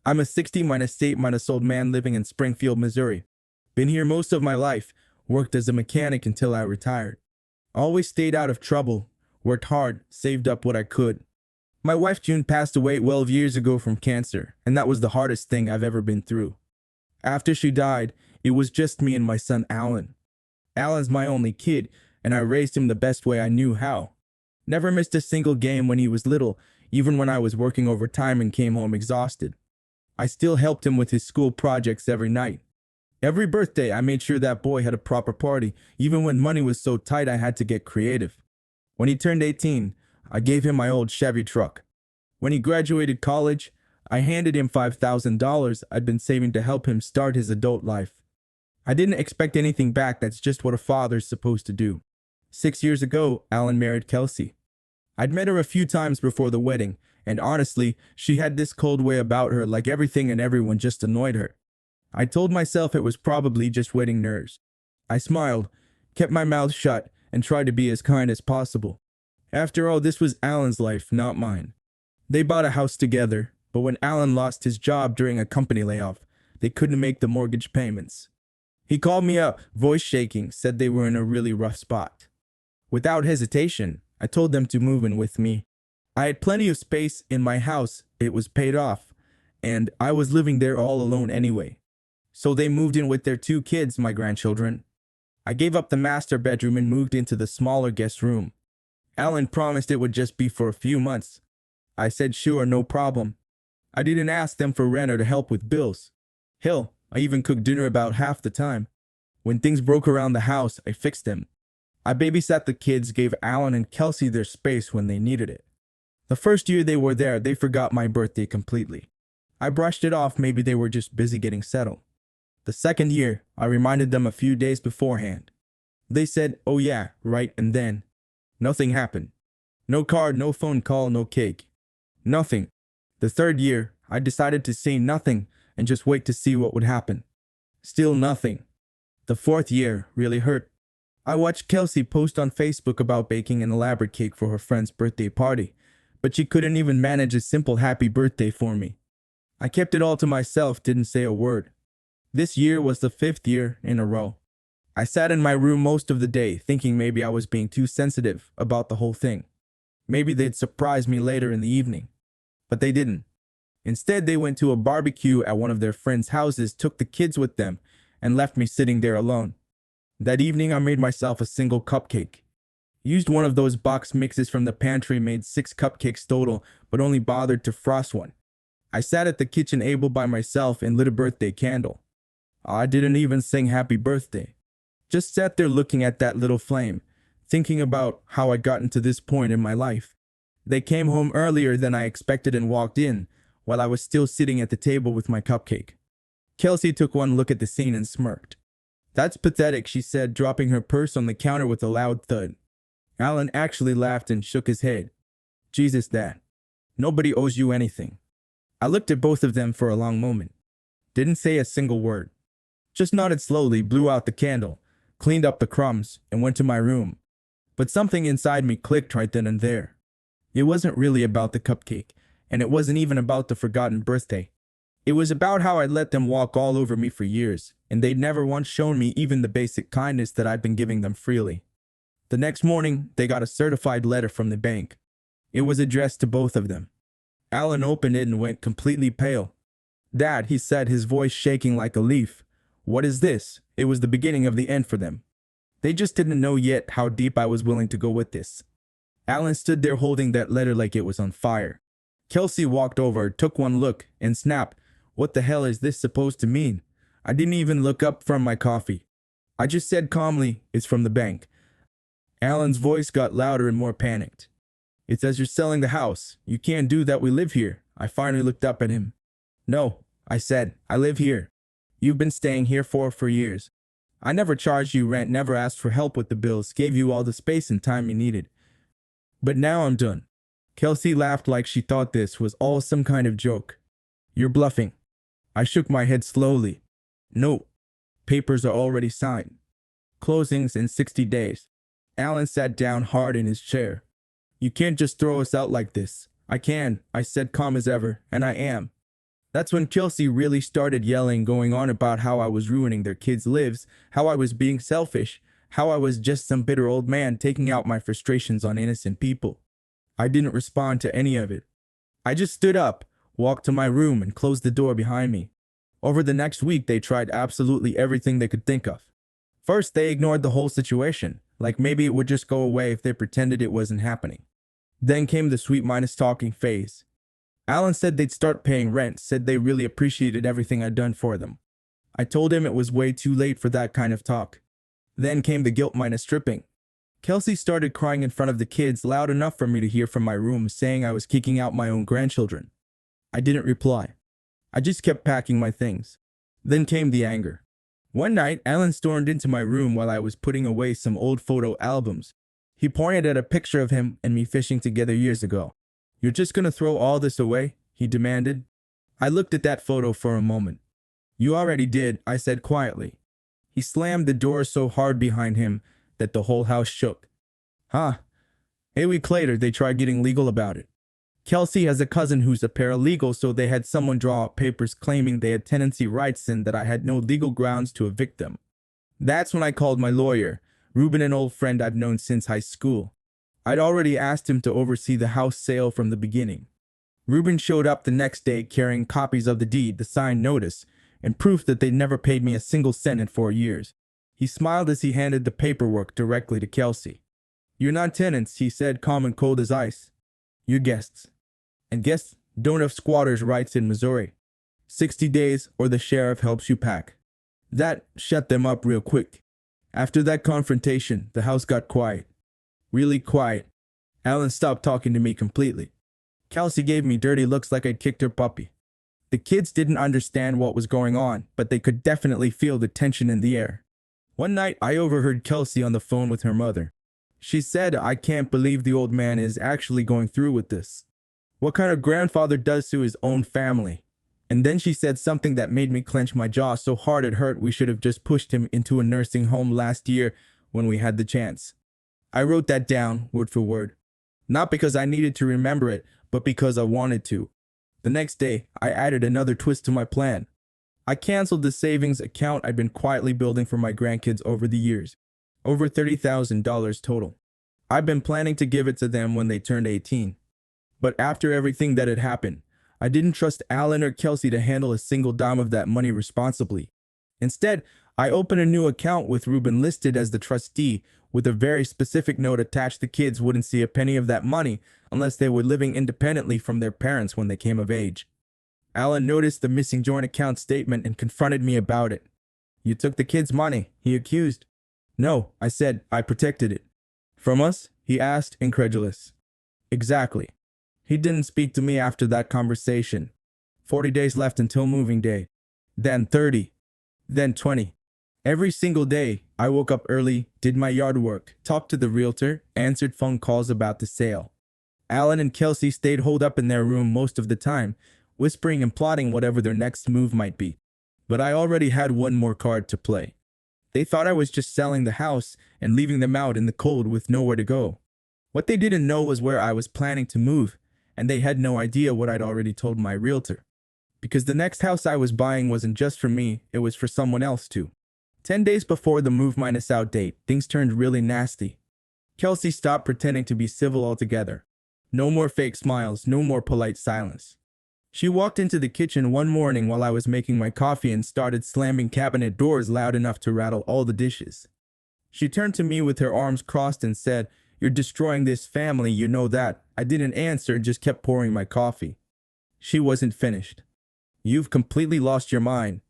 I'm a 60-8-old man living in Springfield, Missouri. Been here most of my life, worked as a mechanic until I retired. Always stayed out of trouble, worked hard, saved up what I could. My wife June passed away 12 years ago from cancer, and that was the hardest thing I've ever been through. After she died, it was just me and my son Alan. Alan's my only kid, and I raised him the best way I knew how. Never missed a single game when he was little, even when I was working overtime and came home exhausted. I still helped him with his school projects every night. Every birthday, I made sure that boy had a proper party, even when money was so tight I had to get creative. When he turned 18, I gave him my old Chevy truck. When he graduated college, I handed him $5,000 I'd been saving to help him start his adult life. I didn't expect anything back. That's just what a father's supposed to do. 6 years ago, Alan married Kelsey. I'd met her a few times before the wedding, and honestly, she had this cold way about her, like everything and everyone just annoyed her. I told myself it was probably just wedding nerves. I smiled, kept my mouth shut, and tried to be as kind as possible. After all, this was Alan's life, not mine. They bought a house together, but when Alan lost his job during a company layoff, they couldn't make the mortgage payments. He called me up, voice shaking, said they were in a really rough spot. Without hesitation, I told them to move in with me. I had plenty of space in my house, it was paid off, and I was living there all alone anyway. So they moved in with their 2 kids, my grandchildren. I gave up the master bedroom and moved into the smaller guest room. Alan promised it would just be for a few months. I said sure, no problem. I didn't ask them for rent or to help with bills. Hell, I even cooked dinner about half the time. When things broke around the house, I fixed them. I babysat the kids, gave Alan and Kelsey their space when they needed it. The first year they were there, they forgot my birthday completely. I brushed it off, maybe they were just busy getting settled. The second year, I reminded them a few days beforehand. They said, oh yeah, right, and then nothing happened. No card, no phone call, no cake. Nothing. The third year, I decided to say nothing and just wait to see what would happen. Still nothing. The fourth year really hurt. I watched Kelsey post on Facebook about baking an elaborate cake for her friend's birthday party, but she couldn't even manage a simple happy birthday for me. I kept it all to myself, didn't say a word. This year was the 5th year in a row. I sat in my room most of the day, thinking maybe I was being too sensitive about the whole thing. Maybe they'd surprise me later in the evening. But they didn't. Instead, they went to a barbecue at one of their friends' houses, took the kids with them, and left me sitting there alone. That evening, I made myself a single cupcake. Used one of those box mixes from the pantry, made 6 cupcakes total, but only bothered to frost one. I sat at the kitchen table by myself and lit a birthday candle. I didn't even sing happy birthday. Just sat there looking at that little flame, thinking about how I'd gotten to this point in my life. They came home earlier than I expected and walked in, while I was still sitting at the table with my cupcake. Kelsey took one look at the scene and smirked. That's pathetic, she said, dropping her purse on the counter with a loud thud. Alan actually laughed and shook his head. Jesus, Dad. Nobody owes you anything. I looked at both of them for a long moment. Didn't say a single word. Just nodded slowly, blew out the candle, cleaned up the crumbs, and went to my room. But something inside me clicked right then and there. It wasn't really about the cupcake, and it wasn't even about the forgotten birthday. It was about how I'd let them walk all over me for years, and they'd never once shown me even the basic kindness that I'd been giving them freely. The next morning, they got a certified letter from the bank. It was addressed to both of them. Alan opened it and went completely pale. Dad, he said, his voice shaking like a leaf. What is this? It was the beginning of the end for them. They just didn't know yet how deep I was willing to go with this. Alan stood there holding that letter like it was on fire. Kelsey walked over, took one look, and snapped, what the hell is this supposed to mean? I didn't even look up from my coffee. I just said calmly, it's from the bank. Alan's voice got louder and more panicked. It says you're selling the house. You can't do that, we live here. I finally looked up at him. No, I said, I live here. You've been staying here for years. I never charged you rent, never asked for help with the bills, gave you all the space and time you needed. But now I'm done. Kelsey laughed like she thought this was all some kind of joke. You're bluffing. I shook my head slowly. No. Papers are already signed. Closing's in 60 days. Alan sat down hard in his chair. You can't just throw us out like this. I can, I said calm as ever, and I am. That's when Kelsey really started yelling, going on about how I was ruining their kids' lives, how I was being selfish, how I was just some bitter old man taking out my frustrations on innocent people. I didn't respond to any of it. I just stood up, walked to my room, and closed the door behind me. Over the next week, they tried absolutely everything they could think of. First, they ignored the whole situation, like maybe it would just go away if they pretended it wasn't happening. Then came the sweet minus talking phase. Alan said they'd start paying rent, said they really appreciated everything I'd done for them. I told him it was way too late for that kind of talk. Then came the guilt minus stripping. Kelsey started crying in front of the kids loud enough for me to hear from my room, saying I was kicking out my own grandchildren. I didn't reply. I just kept packing my things. Then came the anger. One night, Alan stormed into my room while I was putting away some old photo albums. He pointed at a picture of him and me fishing together years ago. "You're just gonna throw all this away?" he demanded. I looked at that photo for a moment. "You already did," I said quietly. He slammed the door so hard behind him that the whole house shook. Huh. A week later, they tried getting legal about it. Kelsey has a cousin who's a paralegal, so they had someone draw up papers claiming they had tenancy rights and that I had no legal grounds to evict them. That's when I called my lawyer, Ruben, an old friend I've known since high school. I'd already asked him to oversee the house sale from the beginning. Ruben showed up the next day carrying copies of the deed, the signed notice, and proof that they'd never paid me a single cent in 4 years. He smiled as he handed the paperwork directly to Kelsey. "You're not tenants," he said, calm and cold as ice. "You're guests. And guests don't have squatters' rights in Missouri. 60 days or the sheriff helps you pack." That shut them up real quick. After that confrontation, the house got quiet. Really quiet. Alan stopped talking to me completely. Kelsey gave me dirty looks like I'd kicked her puppy. The kids didn't understand what was going on, but they could definitely feel the tension in the air. One night, I overheard Kelsey on the phone with her mother. She said, "I can't believe the old man is actually going through with this. What kind of grandfather does to his own family?" And then she said something that made me clench my jaw so hard it hurt. "We should have just pushed him into a nursing home last year when we had the chance." I wrote that down, word for word. Not because I needed to remember it, but because I wanted to. The next day, I added another twist to my plan. I canceled the savings account I'd been quietly building for my grandkids over the years. Over $30,000 total. I'd been planning to give it to them when they turned 18. But after everything that had happened, I didn't trust Alan or Kelsey to handle a single dime of that money responsibly. Instead, I opened a new account with Ruben listed as the trustee, with a very specific note attached. The kids wouldn't see a penny of that money unless they were living independently from their parents when they came of age. Alan noticed the missing joint account statement and confronted me about it. "You took the kids' money," he accused. "No," I said, "I protected it." "From us?" he asked, incredulous. "Exactly." He didn't speak to me after that conversation. 40 days left until moving day. Then 30. Then 20. Every single day, I woke up early, did my yard work, talked to the realtor, answered phone calls about the sale. Alan and Kelsey stayed holed up in their room most of the time, whispering and plotting whatever their next move might be. But I already had one more card to play. They thought I was just selling the house and leaving them out in the cold with nowhere to go. What they didn't know was where I was planning to move, and they had no idea what I'd already told my realtor. Because the next house I was buying wasn't just for me, it was for someone else too. 10 days before the move minus out date, things turned really nasty. Kelsey stopped pretending to be civil altogether. No more fake smiles, no more polite silence. She walked into the kitchen one morning while I was making my coffee and started slamming cabinet doors loud enough to rattle all the dishes. She turned to me with her arms crossed and said, "You're destroying this family, you know that." I didn't answer, just kept pouring my coffee. She wasn't finished. "You've completely lost your mind.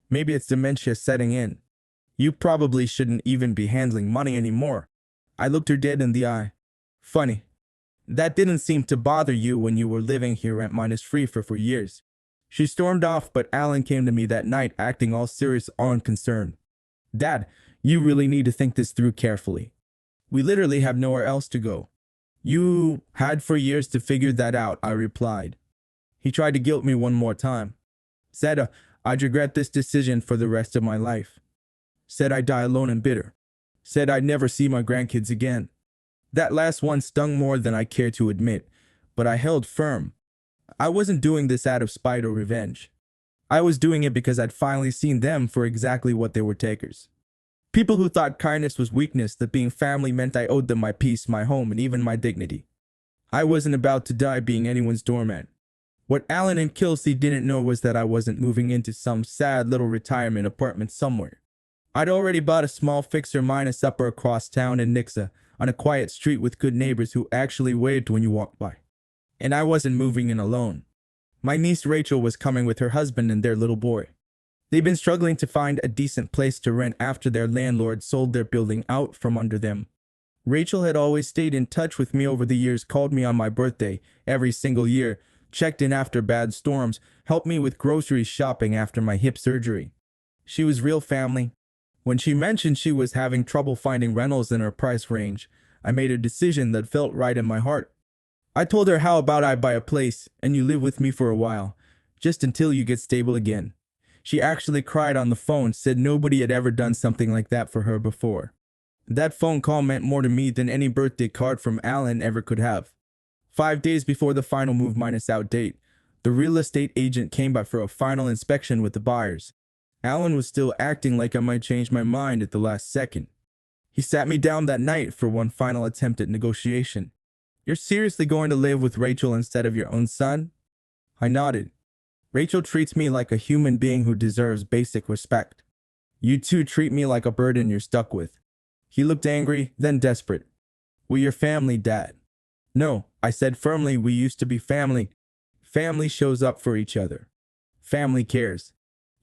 Maybe it's dementia setting in. You probably shouldn't even be handling money anymore." I looked her dead in the eye. "Funny. That didn't seem to bother you when you were living here rent minus free for 4 years." She stormed off, but Alan came to me that night acting all serious or unconcerned. "Dad, you really need to think this through carefully. We literally have nowhere else to go." "You had for years to figure that out," I replied. He tried to guilt me one more time. Said I'd regret this decision for the rest of my life. Said I'd die alone and bitter. Said I'd never see my grandkids again. That last one stung more than I cared to admit, but I held firm. I wasn't doing this out of spite or revenge. I was doing it because I'd finally seen them for exactly what they were takers. People who thought kindness was weakness, that being family meant I owed them my peace, my home, and even my dignity. I wasn't about to die being anyone's doormat. What Alan and Kelsey didn't know was that I wasn't moving into some sad little retirement apartment somewhere. I'd already bought a small fixer-minus upper across town in Nixa, on a quiet street with good neighbors who actually waved when you walked by. And I wasn't moving in alone. My niece Rachel was coming with her husband and their little boy. They'd been struggling to find a decent place to rent after their landlord sold their building out from under them. Rachel had always stayed in touch with me over the years, called me on my birthday every single year, checked in after bad storms, helped me with grocery shopping after my hip surgery. She was real family. When she mentioned she was having trouble finding rentals in her price range, I made a decision that felt right in my heart. I told her, how about I buy a place and you live with me for a while, just until you get stable again. She actually cried on the phone, said nobody had ever done something like that for her before. That phone call meant more to me than any birthday card from Alan ever could have. 5 days before the final move minus out date, the real estate agent came by for a final inspection with the buyers. Alan was still acting like I might change my mind at the last second. He sat me down that night for one final attempt at negotiation. "You're seriously going to live with Rachel instead of your own son?" I nodded. "Rachel treats me like a human being who deserves basic respect. You two treat me like a burden you're stuck with." He looked angry, then desperate. "We're your family, Dad." "No," I said firmly, "we used to be family. Family shows up for each other. Family cares.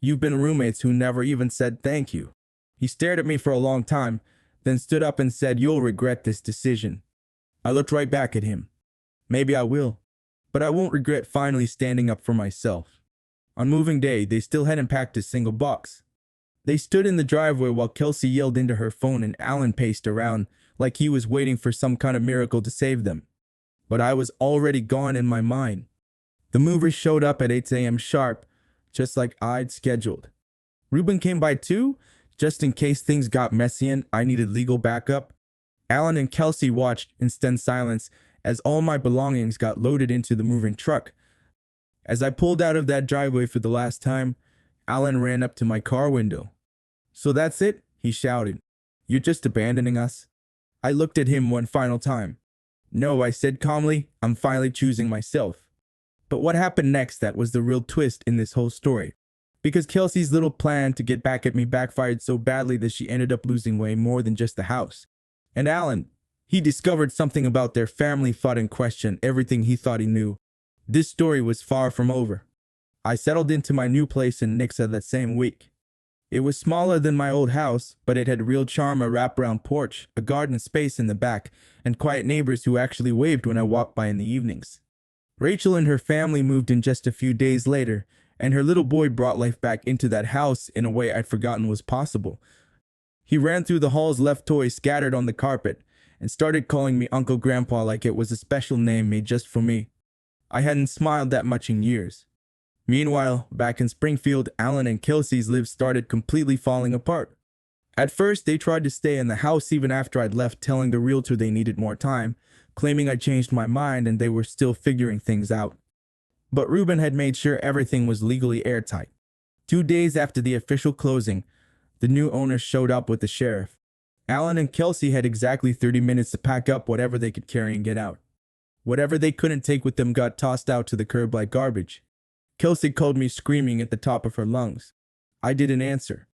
You've been roommates who never even said thank you." He stared at me for a long time, then stood up and said, "You'll regret this decision." I looked right back at him. "Maybe I will, but I won't regret finally standing up for myself." On moving day, they still hadn't packed a single box. They stood in the driveway while Kelsey yelled into her phone and Alan paced around like he was waiting for some kind of miracle to save them. But I was already gone in my mind. The movers showed up at 8 a.m. sharp, just like I'd scheduled. Ruben came by too, just in case things got messy and I needed legal backup. Alan and Kelsey watched in stunned silence as all my belongings got loaded into the moving truck. As I pulled out of that driveway for the last time, Alan ran up to my car window. "So that's it?" he shouted. "You're just abandoning us?" I looked at him one final time. "No," I said calmly, "I'm finally choosing myself." But what happened next, that was the real twist in this whole story. Because Kelsey's little plan to get back at me backfired so badly that she ended up losing way more than just the house. And Alan, he discovered something about their family, fought and questioned everything he thought he knew. This story was far from over. I settled into my new place in Nixa that same week. It was smaller than my old house, but it had real charm, a wraparound porch, a garden space in the back, and quiet neighbors who actually waved when I walked by in the evenings. Rachel and her family moved in just a few days later, and her little boy brought life back into that house in a way I'd forgotten was possible. He ran through the halls, left toys scattered on the carpet, and started calling me Uncle Grandpa like it was a special name made just for me. I hadn't smiled that much in years. Meanwhile, back in Springfield, Alan and Kelsey's lives started completely falling apart. At first, they tried to stay in the house even after I'd left, telling the realtor they needed more time, claiming I changed my mind and they were still figuring things out. But Ruben had made sure everything was legally airtight. 2 days after the official closing, the new owners showed up with the sheriff. Alan and Kelsey had exactly 30 minutes to pack up whatever they could carry and get out. Whatever they couldn't take with them got tossed out to the curb like garbage. Kelsey called me screaming at the top of her lungs. I didn't answer.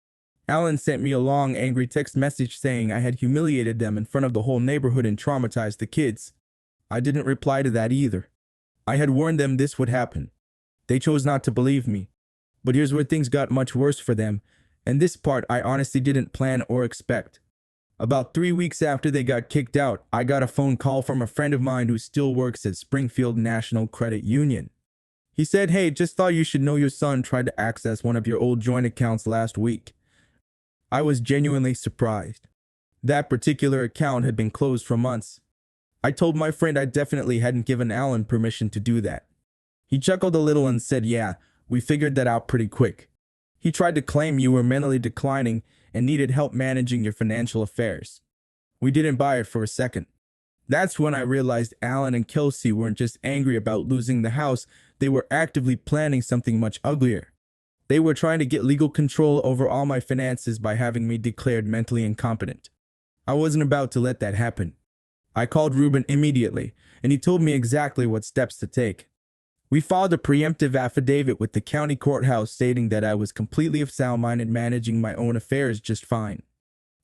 Alan sent me a long, angry text message saying I had humiliated them in front of the whole neighborhood and traumatized the kids. I didn't reply to that either. I had warned them this would happen. They chose not to believe me. But here's where things got much worse for them, and this part I honestly didn't plan or expect. About 3 weeks after they got kicked out, I got a phone call from a friend of mine who still works at Springfield National Credit Union. He said, "Hey, just thought you should know your son tried to access one of your old joint accounts last week." I was genuinely surprised. That particular account had been closed for months. I told my friend I definitely hadn't given Alan permission to do that. He chuckled a little and said, "Yeah, we figured that out pretty quick. He tried to claim you were mentally declining and needed help managing your financial affairs. We didn't buy it for a second." That's when I realized Alan and Kelsey weren't just angry about losing the house, they were actively planning something much uglier. They were trying to get legal control over all my finances by having me declared mentally incompetent. I wasn't about to let that happen. I called Ruben immediately, and he told me exactly what steps to take. We filed a preemptive affidavit with the county courthouse stating that I was completely of sound mind and managing my own affairs just fine.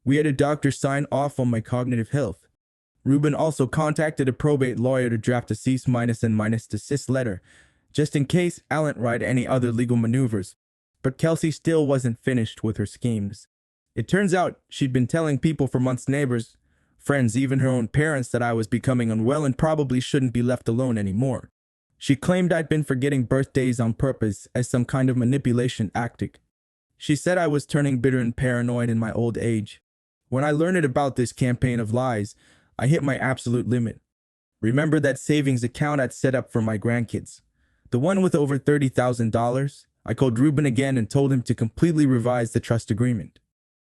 We had a doctor sign off on my cognitive health. Ruben also contacted a probate lawyer to draft a cease minus and minus desist letter, just in case Alan tried any other legal maneuvers. But Kelsey still wasn't finished with her schemes. It turns out she'd been telling people for months, neighbors, friends, even her own parents, that I was becoming unwell and probably shouldn't be left alone anymore. She claimed I'd been forgetting birthdays on purpose as some kind of manipulation tactic. She said I was turning bitter and paranoid in my old age. When I learned about this campaign of lies, I hit my absolute limit. Remember that savings account I'd set up for my grandkids? The one with over $30,000? I called Ruben again and told him to completely revise the trust agreement.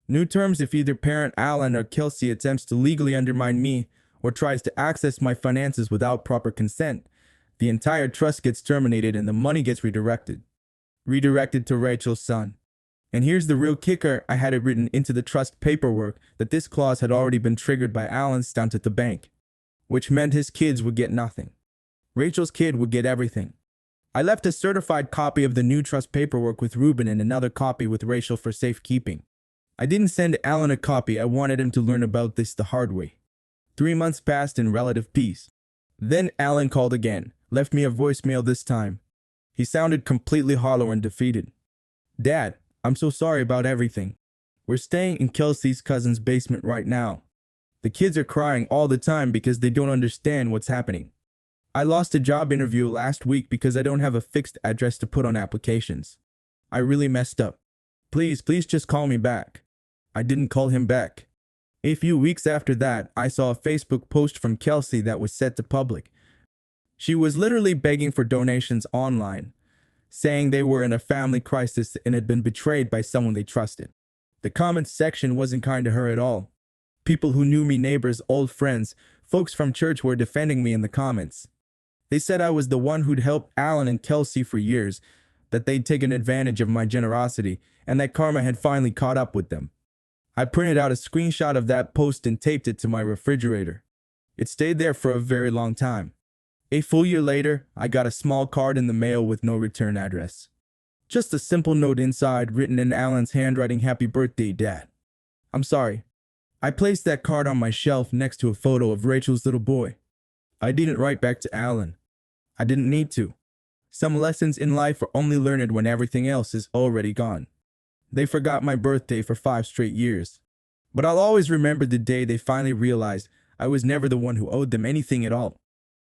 New terms if either parent Alan or Kelsey attempts to legally undermine me or tries to access my finances without proper consent. The entire trust gets terminated and the money gets redirected. Redirected to Rachel's son. And here's the real kicker, I had it written into the trust paperwork that this clause had already been triggered by Alan's stunt at the bank, which meant his kids would get nothing. Rachel's kid would get everything. I left a certified copy of the new trust paperwork with Ruben and another copy with Rachel for safekeeping. I didn't send Alan a copy, I wanted him to learn about this the hard way. 3 months passed in relative peace. Then Alan called again, left me a voicemail this time. He sounded completely hollow and defeated. Dad, I'm so sorry about everything. We're staying in Kelsey's cousin's basement right now. The kids are crying all the time because they don't understand what's happening. I lost a job interview last week because I don't have a fixed address to put on applications. I really messed up. Please just call me back. I didn't call him back. A few weeks after that, I saw a Facebook post from Kelsey that was set to public. She was literally begging for donations online, saying they were in a family crisis and had been betrayed by someone they trusted. The comments section wasn't kind to her at all. People who knew me, neighbors, old friends, folks from church, were defending me in the comments. They said I was the one who'd helped Alan and Kelsey for years, that they'd taken advantage of my generosity, and that karma had finally caught up with them. I printed out a screenshot of that post and taped it to my refrigerator. It stayed there for a very long time. A full year later, I got a small card in the mail with no return address. Just a simple note inside, written in Alan's handwriting, "Happy birthday, Dad." I'm sorry. I placed that card on my shelf next to a photo of Rachel's little boy. I didn't write back to Alan. I didn't need to. Some lessons in life are only learned when everything else is already gone. They forgot my birthday for 5 straight years. But I'll always remember the day they finally realized I was never the one who owed them anything at all.